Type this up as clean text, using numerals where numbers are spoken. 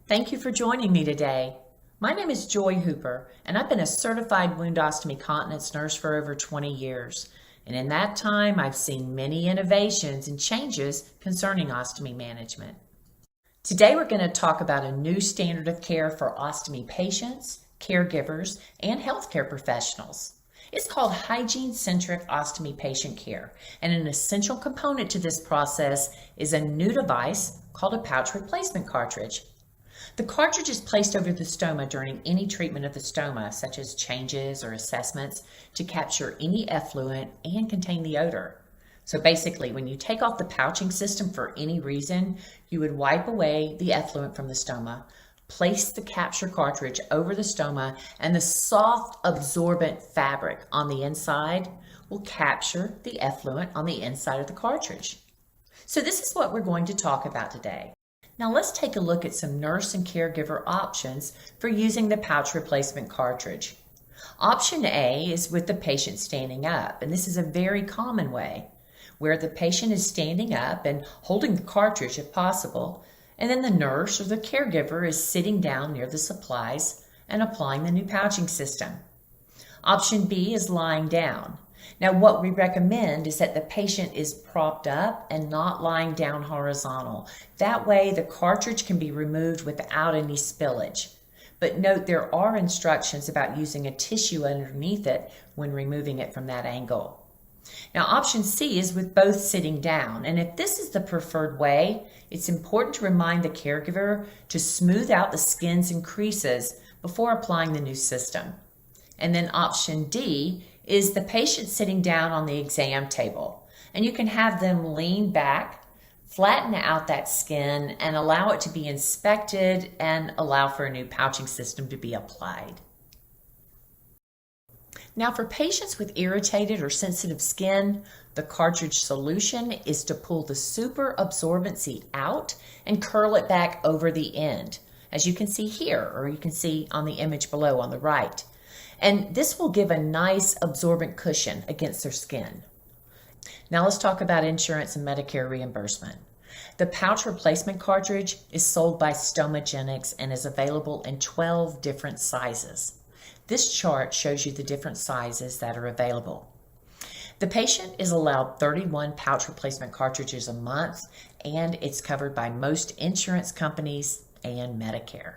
Thank you for joining me today. My name is Joy Hooper, and I've been a certified wound ostomy continence nurse for over 20 years. And in that time, I've seen many innovations and changes concerning ostomy management. Today, we're going to talk about a new standard of care for ostomy patients, caregivers, and healthcare professionals. It's called hygiene-centric ostomy patient care, and an essential component to this process is a new device called a pouch replacement cartridge. The cartridge is placed over the stoma during any treatment of the stoma, such as changes or assessments, to capture any effluent and contain the odor. So basically, when you take off the pouching system for any reason, you would wipe away the effluent from the stoma, place the capture cartridge over the stoma, and the soft absorbent fabric on the inside will capture the effluent on the inside of the cartridge. So this is what we're going to talk about today. Now let's take a look at some nurse and caregiver options for using the pouch replacement cartridge. Option A is with the patient standing up, and this is a very common way, where the patient is standing up and holding the cartridge if possible, and then the nurse or the caregiver is sitting down near the supplies and applying the new pouching system. Option B is lying down. Now what we recommend is that the patient is propped up and not lying down horizontal. That way the cartridge can be removed without any spillage. But note there are instructions about using a tissue underneath it when removing it from that angle. Now option C is with both sitting down, and if this is the preferred way, it's important to remind the caregiver to smooth out the skins and creases before applying the new system. And then option D is the patient sitting down on the exam table, and you can have them lean back, flatten out that skin, and allow it to be inspected and allow for a new pouching system to be applied. Now for patients with irritated or sensitive skin, the cartridge solution is to pull the super absorbency out and curl it back over the end, as you can see here, or you can see on the image below on the right. And this will give a nice absorbent cushion against their skin. Now let's talk about insurance and Medicare reimbursement. The pouch replacement cartridge is sold by Stomagienics and is available in 12 different sizes. This chart shows you the different sizes that are available. The patient is allowed 31 pouch replacement cartridges a month, and it's covered by most insurance companies and Medicare.